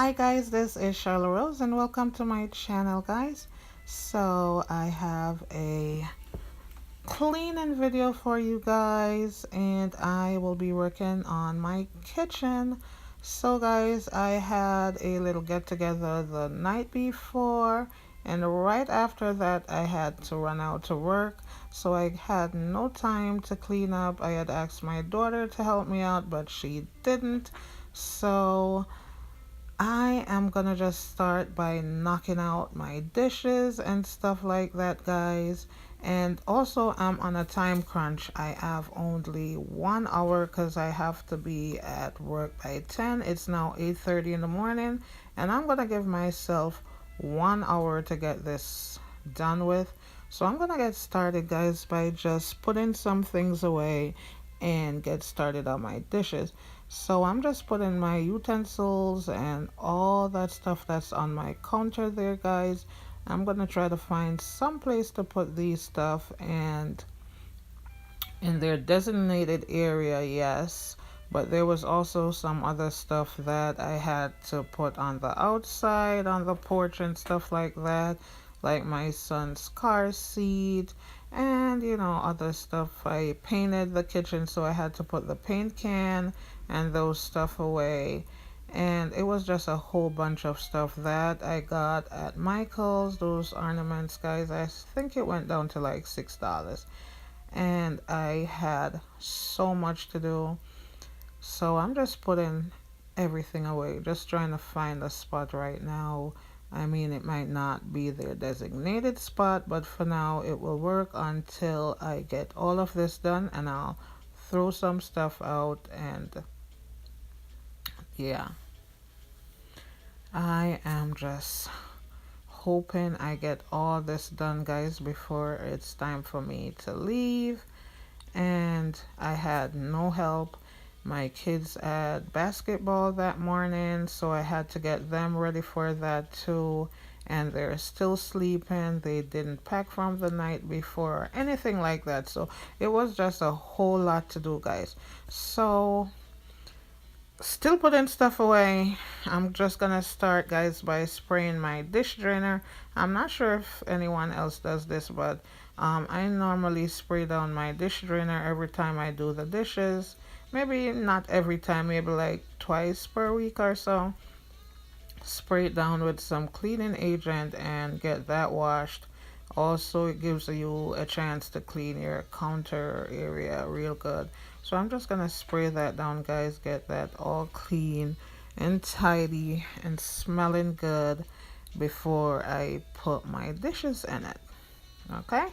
Hi guys, this is Charlotte Rose and welcome to my channel guys. So I have a cleaning video for you guys and I will be working on my kitchen. So guys, I had a little get together the night before and right after that I had to run out to work. So I had no time to clean up. I had asked my daughter to help me out but she didn't. So I am gonna just start by knocking out my dishes and stuff like that, guys. And also, I'm on a time crunch. I have only 1 hour because I have to be at work by 10. It's now 8:30 in the morning, and I'm gonna give myself 1 hour to get this done with. So I'm gonna get started, guys, by just putting some things away and get started on my dishes. So I'm just putting my utensils and all that stuff that's on my counter there, guys. I'm gonna try to find some place to put these stuff and in their designated area, yes. But there was also some other stuff that I had to put on the outside, on the porch and stuff like that, like my son's car seat and other stuff. I painted the kitchen, so I had to put the paint can and those stuff away. And it was just a whole bunch of stuff that I got at Michael's. Those ornaments, guys, I think it went down to like $6. And I had so much to do. So I'm just putting everything away, just trying to find a spot right now. I mean, it might not be their designated spot, but for now it will work until I get all of this done and I'll throw some stuff out. And yeah, I am just hoping I get all this done, guys, before it's time for me to leave. And I had no help. My kids had basketball that morning, so I had to get them ready for that too. And they're still sleeping. They didn't pack from the night before or anything like that. So it was just a whole lot to do, guys. So still putting stuff away. I'm just gonna start, guys, by spraying my dish drainer. I'm not sure if anyone else does this, but I normally spray down my dish drainer every time I do the dishes. Maybe not every time, maybe like twice per week or so. Spray it down with some cleaning agent and get that washed. Also, it gives you a chance to clean your counter area real good. So I'm just gonna spray that down, guys, get that all clean and tidy and smelling good before I put my dishes in it. Okay?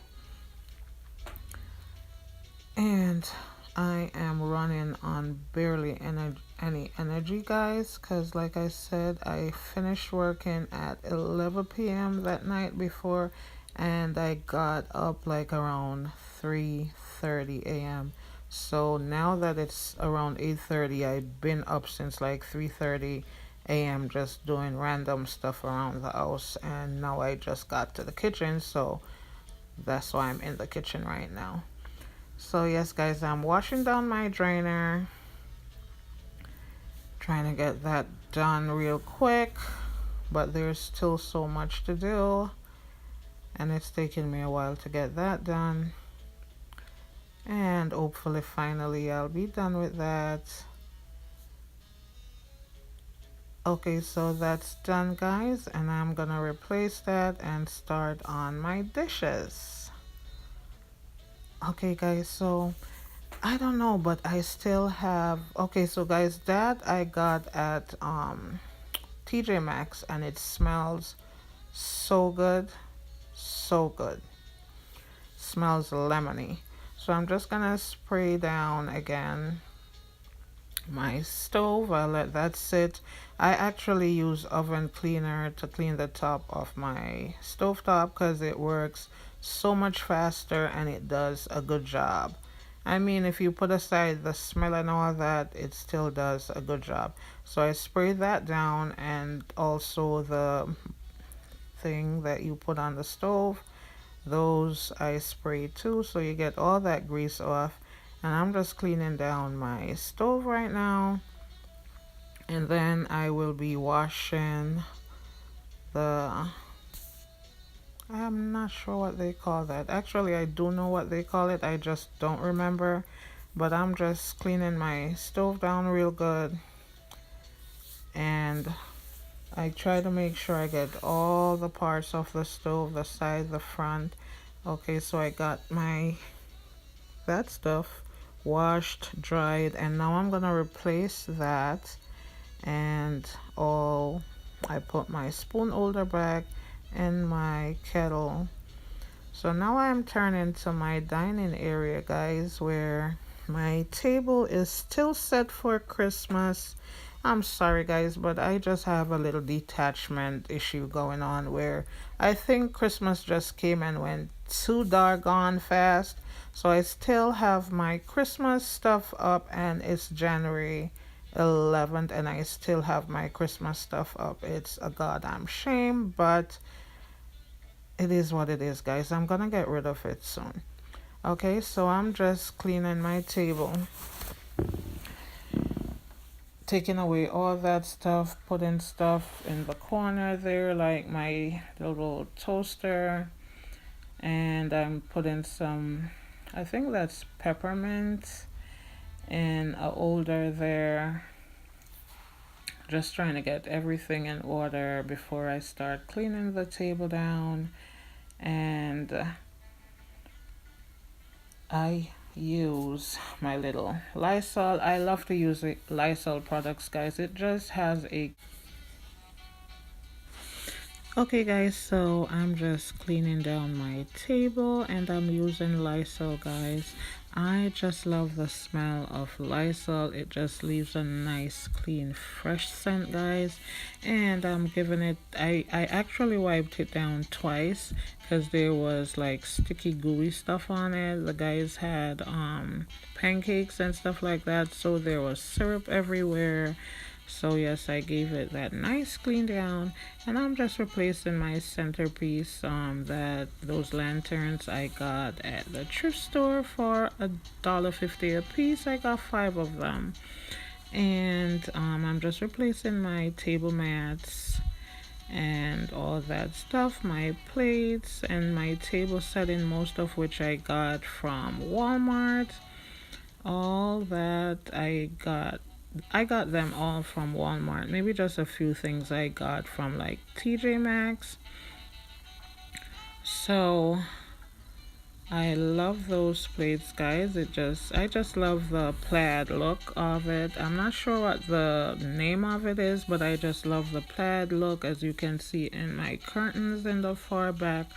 And I am running on barely any energy, guys, because like I said, I finished working at 11 p.m. that night before, and I got up like around 3:30 a.m. So now that it's around 8:30, I've been up since like 3:30 a.m. just doing random stuff around the house, and now I just got to the kitchen, so that's why I'm in the kitchen right now. So yes, guys, I'm washing down my drainer, trying to get that done real quick, but there's still so much to do, and it's taking me a while to get that done. And hopefully, finally, I'll be done with that. Okay, so that's done, guys, and I'm gonna replace that and start on my dishes. Okay, guys, so I don't know, but I still have. Okay, so guys, that I got at TJ Maxx, and it smells so good, so good. Smells lemony. So I'm just gonna spray down again my stove. I'll let that sit. I actually use oven cleaner to clean the top of my stove top because it works so much faster and it does a good job. I mean, if you put aside the smell and all that, it still does a good job. So I spray that down, and also the thing that you put on the stove, those I spray too, so you get all that grease off. And I'm just cleaning down my stove right now. And then I will be washing the, I'm not sure what they call that. Actually, I do know what they call it. I just don't remember. But I'm just cleaning my stove down real good. And I try to make sure I get all the parts of the stove, the side, the front. Okay, so I got that stuff washed, dried, and now I'm gonna replace that. And I put my spoon holder back in my kettle. So now I'm turning to my dining area, guys, where my table is still set for Christmas. I'm sorry, guys, but I just have a little detachment issue going on where I think Christmas just came and went too doggone fast. So I still have my Christmas stuff up, and it's January 11th, and I still have my Christmas stuff up. It's a goddamn shame, but it is what it is, guys. I'm gonna get rid of it soon. Okay, so I'm just cleaning my table, taking away all that stuff, putting stuff in the corner there, like my little toaster, and I'm putting some, I think that's peppermint, in a holder there. Just trying to get everything in order before I start cleaning the table down. And I use my little Lysol. I love to use Lysol products, guys. It just has a... Okay, guys, so I'm just cleaning down my table and I'm using Lysol, guys. I just love the smell of Lysol. It just leaves a nice, clean, fresh scent, guys. And I'm giving it, I actually wiped it down twice because there was like sticky, gooey stuff on it. The guys had pancakes and stuff like that, so there was syrup everywhere. So yes, I gave it that nice clean down, and I'm just replacing my centerpiece. That those lanterns I got at the thrift store for $1.50 a piece. I got 5 of them, and I'm just replacing my table mats and all that stuff, my plates and my table setting, most of which I got from Walmart. All that I got them all from Walmart. Maybe just a few things I got from like TJ Maxx. So I love those plates, guys. I just love the plaid look of it. I'm not sure what the name of it is, but I just love the plaid look. As you can see in my curtains in the far back,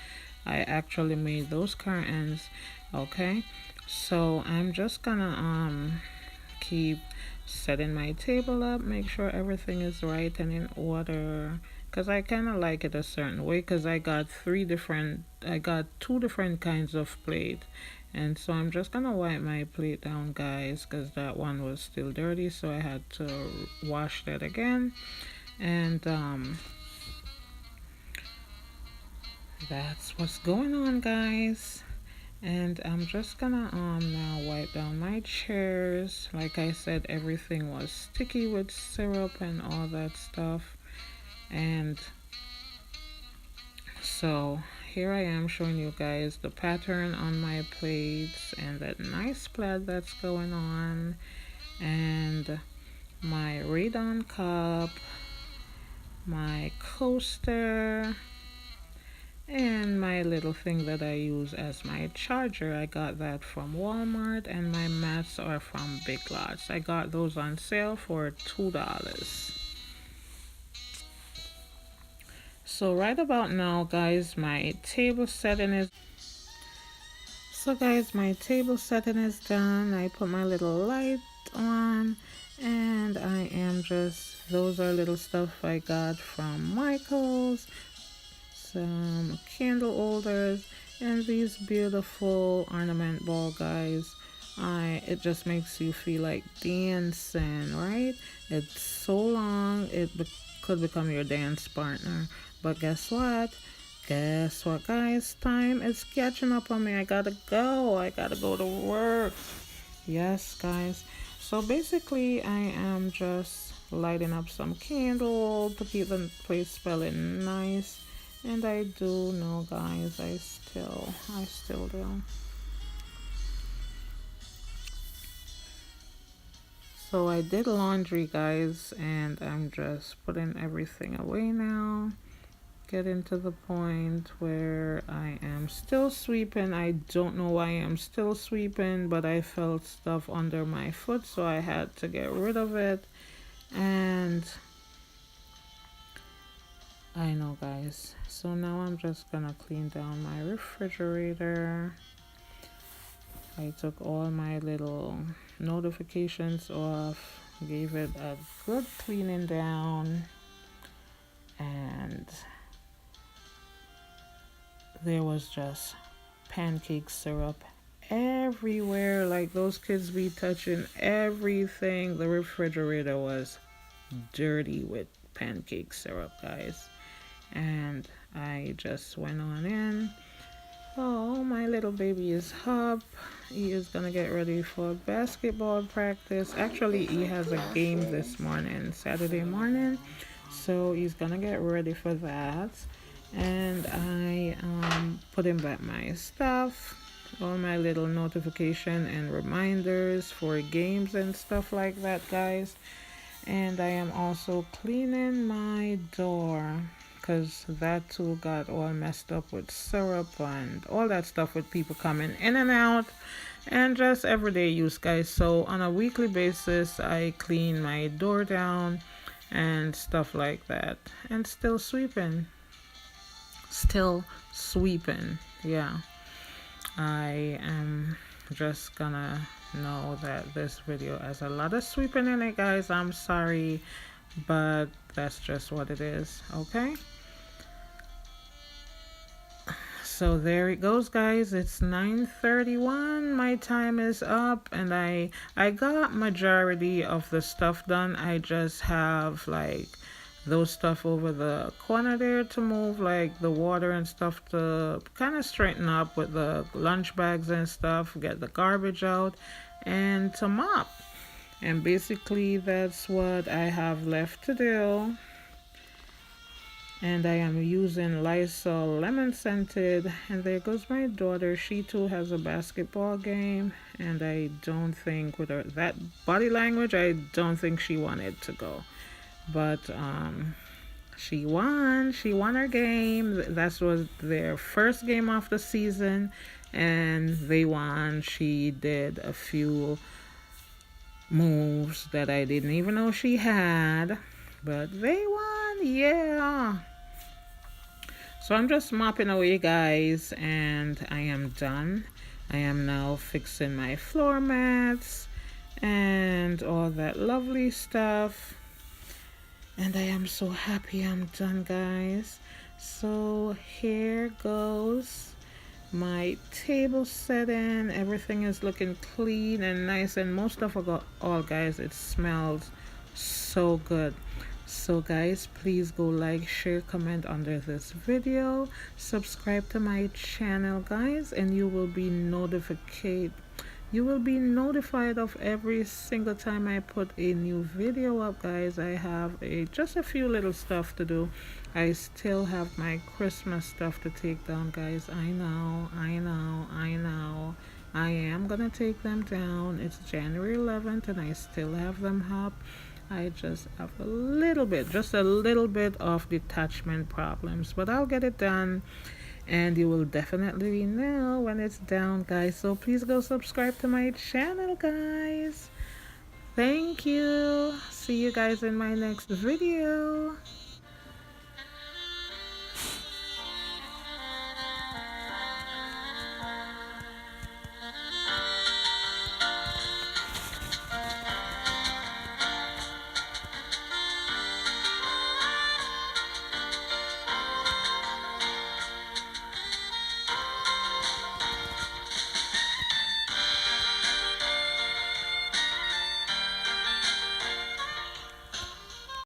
I actually made those curtains. Okay, so I'm just gonna keep setting my table up, make sure everything is right and in order, because I kind of like it a certain way, because I got two different kinds of plate. And so I'm just gonna wipe my plate down, guys, because that one was still dirty, so I had to wash that again. And that's what's going on, guys. And I'm just gonna now wipe down my chairs. Like I said, everything was sticky with syrup and all that stuff. And so here I am showing you guys the pattern on my plates and that nice plaid that's going on, and my radon cup, my coaster, and my little thing that I use as my charger. I got that from Walmart, and my mats are from Big Lots. I got those on sale for $2. So right about now, guys, my table setting is... So guys, my table setting is done. I put my little light on, and I am just... Those are little stuff I got from Michael's. Some candle holders and these beautiful ornament ball, guys. It just makes you feel like dancing, right? It's so long could become your dance partner. But guess what? Guess what, guys? Time is catching up on me. I gotta go to work. Yes, guys. So basically I am just lighting up some candle to keep the place smelling nice. And I do know, guys, I still do. So I did laundry, guys, and I'm just putting everything away now. Getting to the point where I am still sweeping. I don't know why I'm still sweeping, but I felt stuff under my foot, so I had to get rid of it. And I know, guys. So now I'm just gonna clean down my refrigerator. I took all my little notifications off, gave it a good cleaning down, and there was just pancake syrup everywhere. Like, those kids be touching everything. The refrigerator was dirty with pancake syrup, guys. And I just went on in. Oh, my little baby is up. He is gonna get ready for basketball practice. Actually, he has a game this morning, Saturday morning. So he's gonna get ready for that. And I putting back my stuff, all my little notification and reminders for games and stuff like that, guys. And I am also cleaning my door, because that too got all messed up with syrup and all that stuff with people coming in and out and just everyday use, guys. So on a weekly basis I clean my door down and stuff like that. And still sweeping, yeah. I am just gonna know that this video has a lot of sweeping in it, guys. I'm sorry, but that's just what it is, okay? So there it goes, guys. It's 9:31. My time is up, and I got majority of the stuff done. I just have like those stuff over the corner there to move, like the water and stuff, to kind of straighten up with the lunch bags and stuff, get the garbage out, and to mop. And basically that's what I have left to do. And I am using Lysol lemon scented. And there goes my daughter. She too has a basketball game, and I don't think, with her that body language, I don't think she wanted to go. But she won her game. That was their first game of the season, and they won. She did a few moves that I didn't even know she had, but they won, yeah. So I'm just mopping away, guys, and I am done. I am now fixing my floor mats and all that lovely stuff, and I am so happy I'm done, guys. So here goes my table setting. Everything is looking clean and nice, and most of all, guys, it smells so good. So guys, please go like, share, comment under this video, subscribe to my channel, guys, and you will be notified of every single time I put a new video up, guys. I have just a few little stuff to do. I still have my Christmas stuff to take down, guys. I know. I am gonna take them down. It's January 11th and I still have them up. I just have just a little bit of detachment problems, but I'll get it done, and you will definitely know when it's down, guys. So please go subscribe to my channel, guys. Thank you. See you guys in my next video.